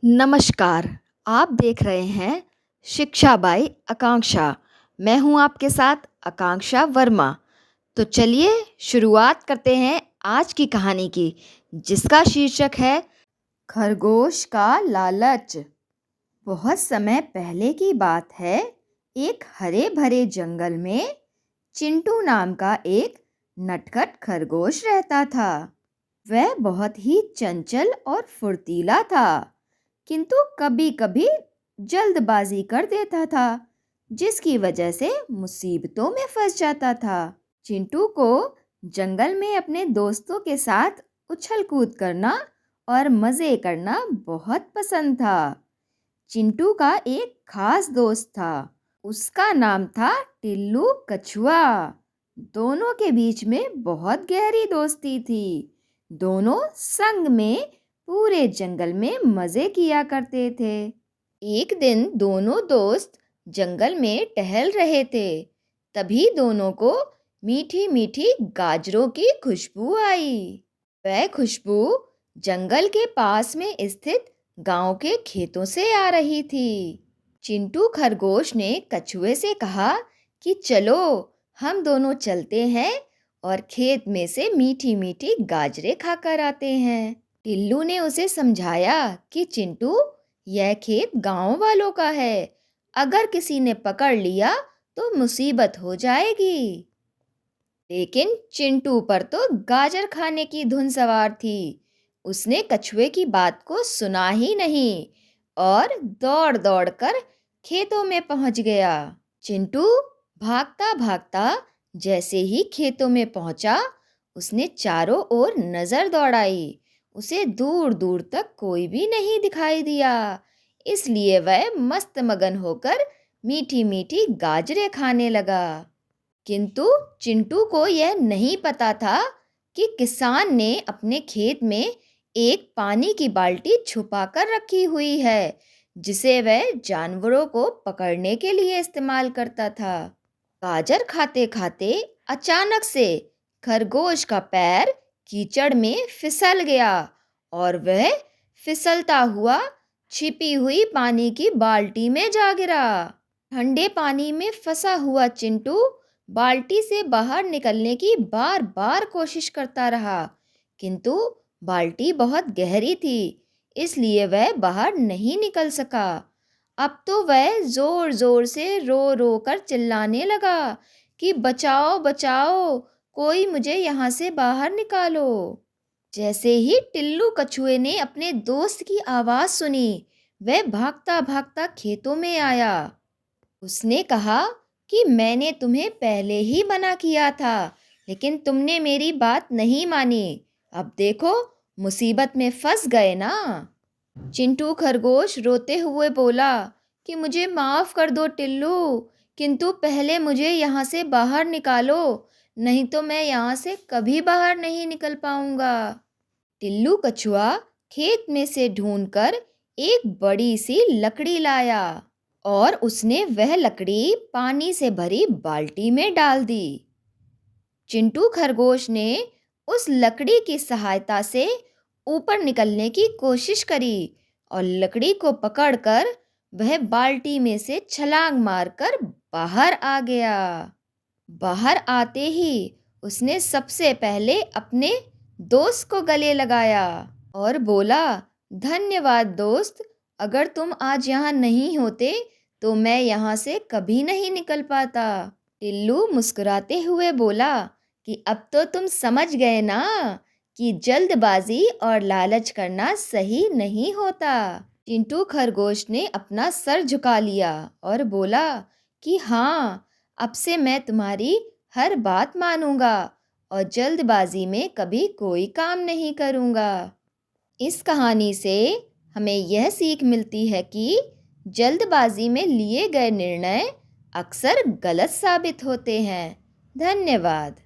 नमस्कार, आप देख रहे हैं शिक्षा बाई आकांक्षा। मैं हूं आपके साथ आकांक्षा वर्मा। तो चलिए शुरुआत करते हैं आज की कहानी की, जिसका शीर्षक है खरगोश का लालच। बहुत समय पहले की बात है। एक हरे भरे जंगल में चिंटू नाम का एक नटखट खरगोश रहता था। वह बहुत ही चंचल और फुर्तीला था, किंतु कभी-कभी जल्दबाजी कर देता था, जिसकी वजह से मुसीबतों में फंस जाता था। चिंटू को जंगल में अपने दोस्तों के साथ उछल कूद करना और मज़े करना बहुत पसंद था। चिंटू का एक खास दोस्त था। उसका नाम था टिल्लू कछुआ। दोनों के बीच में बहुत गहरी दोस्ती थी। दोनों संग में पूरे जंगल में मज़े किया करते थे। एक दिन दोनों दोस्त जंगल में टहल रहे थे। तभी दोनों को मीठी मीठी गाजरों की खुशबू आई। वह खुशबू जंगल के पास में स्थित गांव के खेतों से आ रही थी। चिंटू खरगोश ने कछुए से कहा कि चलो हम दोनों चलते हैं और खेत में से मीठी मीठी गाजरें खाकर आते हैं। टिल्लू ने उसे समझाया कि चिंटू, यह खेत गांव वालों का है। अगर किसी ने पकड़ लिया तो मुसीबत हो जाएगी। लेकिन चिंटू पर तो गाजर खाने की धुन सवार थी। उसने कछुए की बात को सुना ही नहीं और दौड़ दौड़ कर खेतों में पहुंच गया। चिंटू भागता भागता जैसे ही खेतों में पहुंचा, उसने चारों ओर नजर दौड़ाई। उसे दूर दूर तक कोई भी नहीं दिखाई दिया। इसलिए वह मस्त मगन होकर मीठी मीठी गाजरें खाने लगा। किंतु चिंटू को यह नहीं पता था कि किसान ने अपने खेत में एक पानी की बाल्टी छुपा कर रखी हुई है, जिसे वह जानवरों को पकड़ने के लिए इस्तेमाल करता था। गाजर खाते खाते अचानक से खरगोश का पैर कीचड़ में फिसल गया और वह फिसलता हुआ छिपी हुई पानी की बाल्टी में जा गिरा। ठंडे पानी में फंसा हुआ चिंटू बाल्टी से बाहर निकलने की बार बार कोशिश करता रहा, किंतु बाल्टी बहुत गहरी थी, इसलिए वह बाहर नहीं निकल सका। अब तो वह जोर जोर से रो रो कर चिल्लाने लगा कि बचाओ बचाओ, कोई मुझे यहाँ से बाहर निकालो। जैसे ही टिल्लू कछुए ने अपने दोस्त की आवाज़ सुनी, वह भागता भागता खेतों में आया। उसने कहा कि मैंने तुम्हें पहले ही मना किया था, लेकिन तुमने मेरी बात नहीं मानी। अब देखो, मुसीबत में फंस गए ना। चिंटू खरगोश रोते हुए बोला कि मुझे माफ़ कर दो टिल्लू, किंतु पहले मुझे यहाँ से बाहर निकालो, नहीं तो मैं यहाँ से कभी बाहर नहीं निकल पाऊंगा। टिल्लू कछुआ खेत में से ढूंढकर एक बड़ी सी लकड़ी लाया और उसने वह लकड़ी पानी से भरी बाल्टी में डाल दी। चिंटू खरगोश ने उस लकड़ी की सहायता से ऊपर निकलने की कोशिश करी और लकड़ी को पकड़कर वह बाल्टी में से छलांग मारकर बाहर आ गया। बाहर आते ही उसने सबसे पहले अपने दोस्त को गले लगाया और बोला, धन्यवाद दोस्त, अगर तुम आज यहाँ नहीं होते तो मैं यहाँ से कभी नहीं निकल पाता। टिल्लू मुस्कुराते हुए बोला कि अब तो तुम समझ गए ना कि जल्दबाजी और लालच करना सही नहीं होता। चिंटू खरगोश ने अपना सर झुका लिया और बोला कि हाँ, अब से मैं तुम्हारी हर बात मानूंगा और जल्दबाजी में कभी कोई काम नहीं करूंगा। इस कहानी से हमें यह सीख मिलती है कि जल्दबाजी में लिए गए निर्णय अक्सर गलत साबित होते हैं। धन्यवाद।